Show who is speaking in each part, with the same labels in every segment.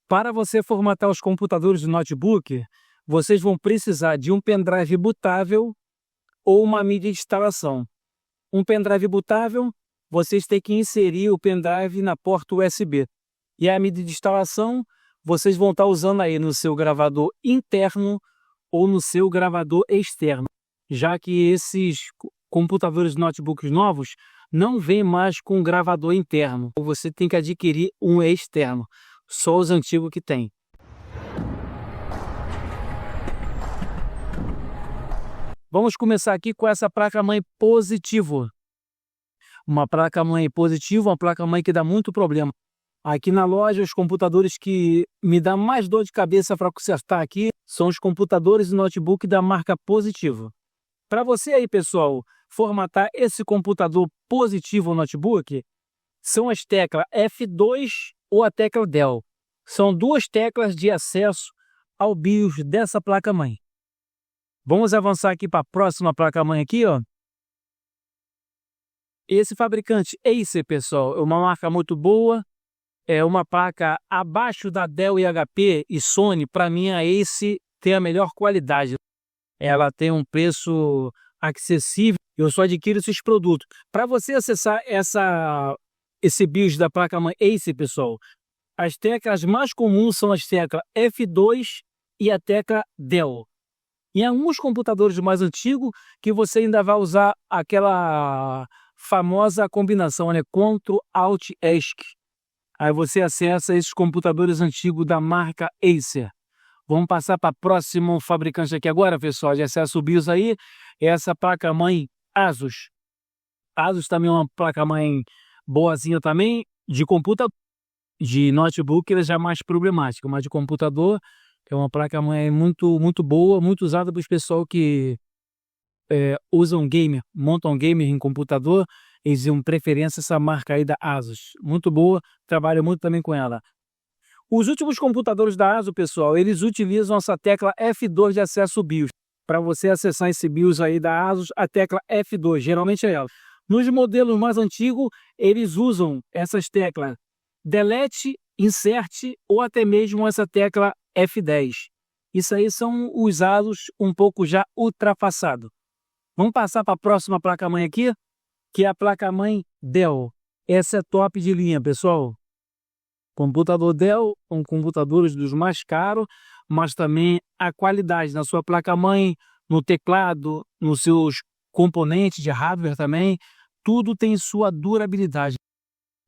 Speaker 1: Para você formatar os computadores do notebook, vocês vão precisar de um pendrive bootável ou uma mídia de instalação. Um pendrive bootável, vocês têm que inserir o pendrive na porta USB. E a mídia de instalação, vocês vão estar usando aí no seu gravador interno ou no seu gravador externo, já que esses computadores notebooks novos não vêm mais com gravador interno. Você tem que adquirir um externo, só os antigos que tem. Vamos começar aqui com essa placa-mãe positivo. Uma placa-mãe positiva, uma placa-mãe que dá muito problema. Aqui na loja, os computadores que me dá mais dor de cabeça para consertar aqui são os computadores e notebook da marca Positivo. Para você aí, pessoal, formatar esse computador positivo notebook, são as teclas F2 ou a tecla Del. São duas teclas de acesso ao BIOS dessa placa-mãe. Vamos avançar aqui para a próxima placa-mãe aqui, ó. Esse fabricante Acer, pessoal, é uma marca muito boa. É uma placa abaixo da Dell e HP e Sony. Para mim, a Acer tem a melhor qualidade. Ela tem um preço acessível. Eu só adquiro esses produtos. Para você acessar esse BIOS da placa-mãe Acer, pessoal, as teclas mais comuns são as teclas F2 e a tecla Del. Em alguns computadores mais antigos, que você ainda vai usar aquela famosa combinação, né? Ctrl Alt ESC. Aí você acessa esses computadores antigos da marca Acer. Vamos passar para o próximo fabricante aqui agora, pessoal. De acesso BIOS aí, essa placa-mãe Asus. Asus também é uma placa-mãe boazinha também, de computador. De notebook ela já é mais problemática, mas de computador é uma placa-mãe muito boa, muito usada para os pessoal que usam gamer, montam gamer em computador. Eles dão preferência a essa marca aí da Asus. Muito boa, trabalho muito também com ela. Os últimos computadores da Asus, pessoal, eles utilizam essa tecla F2 de acesso BIOS. Para você acessar esse BIOS aí da Asus, a tecla F2, geralmente é ela. Nos modelos mais antigos, eles usam essas teclas Delete, Insert ou até mesmo essa tecla F10. Isso aí são os Asus um pouco já ultrapassados. Vamos passar para a próxima placa-mãe aqui, que é a placa-mãe Dell. Essa é top de linha, pessoal. Computador Dell, são computadores dos mais caros, mas também a qualidade na sua placa-mãe, no teclado, nos seus componentes de hardware também, tudo tem sua durabilidade.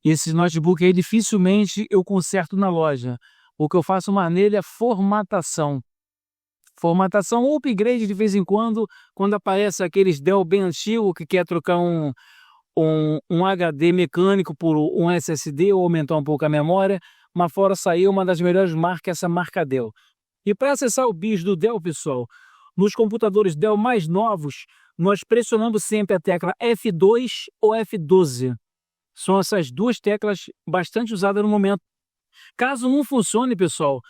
Speaker 1: Esses notebook aí dificilmente eu conserto na loja. O que eu faço mais nele é formatação. Formatação ou upgrade de vez em quando aparece aqueles Dell bem antigos que quer trocar um HD mecânico por um SSD ou aumentar um pouco a memória, mas fora sair uma das melhores marcas, essa marca Dell. E para acessar o BIOS do Dell, pessoal, nos computadores Dell mais novos, nós pressionamos sempre a tecla F2 ou F12. São essas duas teclas bastante usadas no momento. Caso não funcione, pessoal,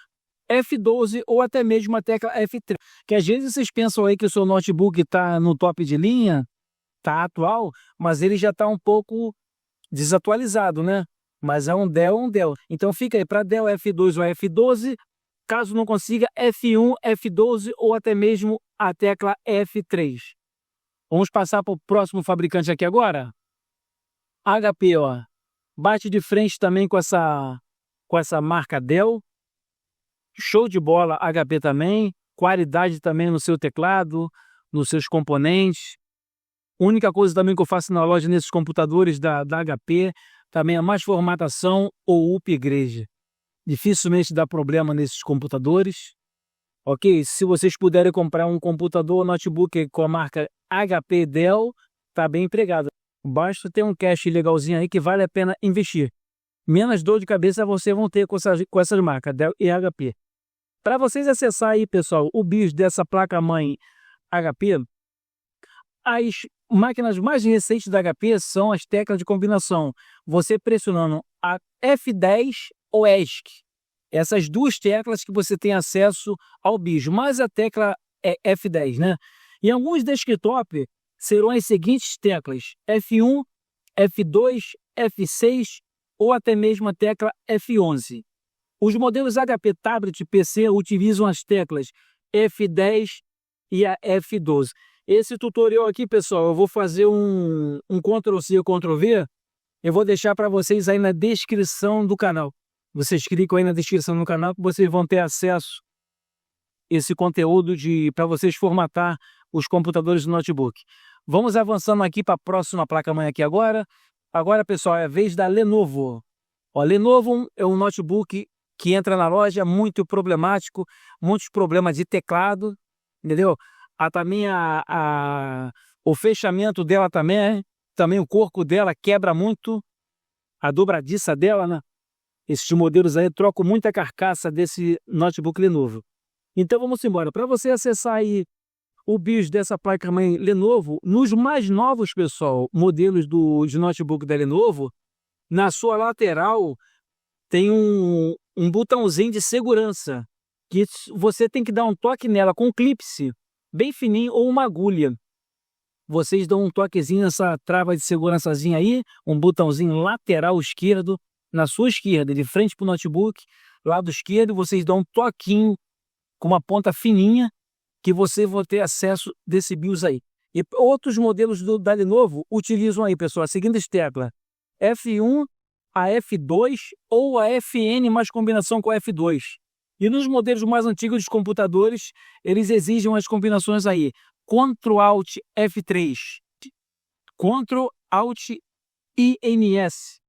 Speaker 1: F12 ou até mesmo a tecla F3. Que às vezes vocês pensam aí que o seu notebook está no top de linha, está atual, mas ele já está um pouco desatualizado, né? Mas é um Dell. Então fica aí para Dell F2 ou F12. Caso não consiga, F1, F12 ou até mesmo a tecla F3. Vamos passar para o próximo fabricante aqui agora. HP, ó. Bate de frente também com essa marca Dell. Show de bola, HP também. Qualidade também no seu teclado, nos seus componentes. Única coisa também que eu faço na loja nesses computadores da HP, também é mais formatação ou upgrade. Dificilmente dá problema nesses computadores. Ok? Se vocês puderem comprar um computador notebook com a marca HP Dell, tá bem empregado. Basta ter um cache legalzinho aí que vale a pena investir. Menos dor de cabeça vocês vão ter com essas marcas, Dell e HP. Para vocês acessar aí, pessoal, o BIOS dessa placa-mãe HP, as máquinas mais recentes da HP são as teclas de combinação. Você pressionando a F10 ou ESC. Essas duas teclas que você tem acesso ao BIOS, mas a tecla é F10, né? Em alguns desktops serão as seguintes teclas: F1, F2, F6 ou até mesmo a tecla F11. Os modelos HP Tablet PC utilizam as teclas F10 e a F12. Esse tutorial aqui, pessoal, eu vou fazer um Ctrl+C, Ctrl+V. Eu vou deixar para vocês aí na descrição do canal. Vocês clicam aí na descrição do canal que vocês vão ter acesso a esse conteúdo para vocês formatar os computadores do notebook. Vamos avançando aqui para a próxima placa-mãe aqui agora. Agora, pessoal, é a vez da Lenovo. Ó, Lenovo é um notebook que entra na loja muito problemático, muitos problemas de teclado, entendeu? Também o fechamento dela também o corpo dela quebra muito, a dobradiça dela, né? Esses modelos aí trocam muita carcaça desse notebook Lenovo. Então vamos embora. Para você acessar aí o BIOS dessa placa-mãe Lenovo, nos mais novos, pessoal, modelos de notebook da Lenovo, na sua lateral tem um botãozinho de segurança, que você tem que dar um toque nela com um clipe bem fininho ou uma agulha. Vocês dão um toquezinho nessa trava de segurançazinha aí, um botãozinho lateral esquerdo, na sua esquerda, de frente para o notebook, lado esquerdo, vocês dão um toquinho com uma ponta fininha, que você vai ter acesso desse BIOS aí. E outros modelos da Lenovo utilizam aí, pessoal, as seguintes teclas: F1, a F2 ou a FN mais combinação com a F2. E nos modelos mais antigos dos computadores, eles exigem as combinações aí: Ctrl Alt F3, Ctrl Alt INS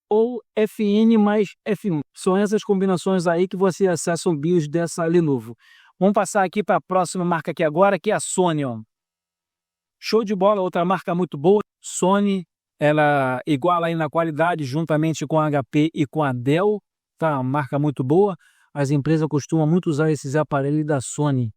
Speaker 1: ou FN mais F1. São essas combinações aí que você acessa o BIOS dessa Lenovo. Vamos passar aqui para a próxima marca aqui agora, que é a Sony. Ó. Show de bola, outra marca muito boa. Sony, ela iguala aí na qualidade juntamente com a HP e com a Dell. Tá, uma marca muito boa. As empresas costumam muito usar esses aparelhos da Sony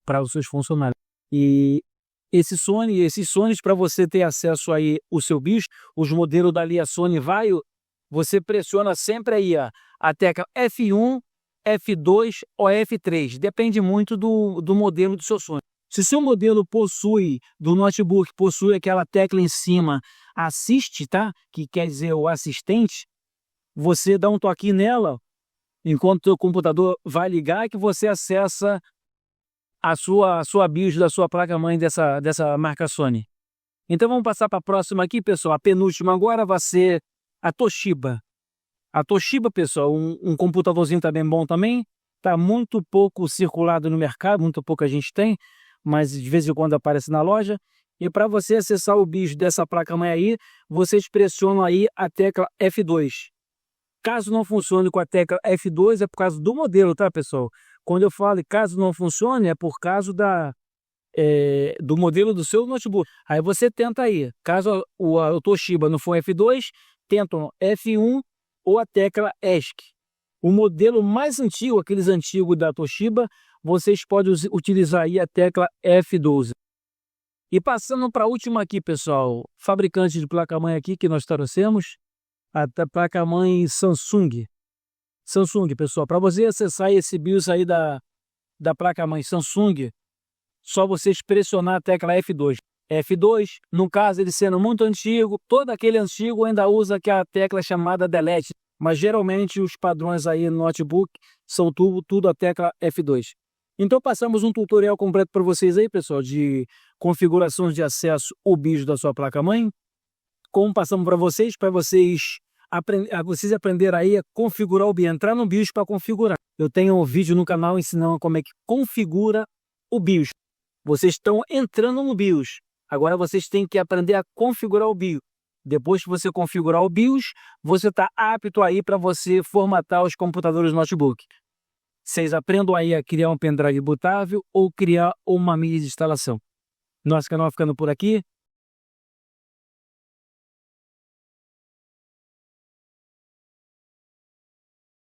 Speaker 1: para os seus funcionários. E esses Sonys, para você ter acesso aí o seu BIOS, os modelos dali a Sony Vaio, você pressiona sempre aí a tecla F1, F2 ou F3. Depende muito do modelo do seu Sony. Se seu modelo do notebook possui aquela tecla em cima, assiste, tá? Que quer dizer o assistente, você dá um toque nela, enquanto o computador vai ligar, que você acessa a sua BIOS da sua placa-mãe dessa marca Sony. Então vamos passar para a próxima aqui, pessoal. A penúltima agora vai ser a Toshiba. A Toshiba, pessoal, um computadorzinho também bom também. Está muito pouco circulado no mercado, muito pouca gente tem, mas de vez em quando aparece na loja. E para você acessar o BIOS dessa placa-mãe aí, vocês pressionam aí a tecla F2. Caso não funcione com a tecla F2, é por causa do modelo, tá, pessoal? Quando eu falo caso não funcione, é por causa do modelo do seu notebook. Aí você tenta aí. Caso o Toshiba não for F2, tentam F1 ou a tecla ESC. O modelo mais antigo, aqueles antigos da Toshiba, vocês podem utilizar aí a tecla F12. E passando para a última aqui, pessoal, fabricante de placa-mãe aqui que nós trouxemos, a placa-mãe Samsung. Samsung, pessoal, para você acessar esse BIOS aí da placa-mãe Samsung, só vocês pressionar a tecla F2. F2, no caso ele sendo muito antigo, todo aquele antigo ainda usa aquela tecla chamada Delete, mas geralmente os padrões aí no notebook são tudo a tecla F2. Então passamos um tutorial completo para vocês aí, pessoal, de configurações de acesso ao BIOS da sua placa-mãe. Como passamos para vocês aprenderem aí a configurar o BIOS, entrar no BIOS para configurar. Eu tenho um vídeo no canal ensinando como é que configura o BIOS. Vocês estão entrando no BIOS. Agora vocês têm que aprender a configurar o BIOS. Depois que você configurar o BIOS, você está apto aí para você formatar os computadores notebook. Vocês aprendam aí a criar um pendrive bootável ou criar uma mídia de instalação. Nosso canal ficando por aqui.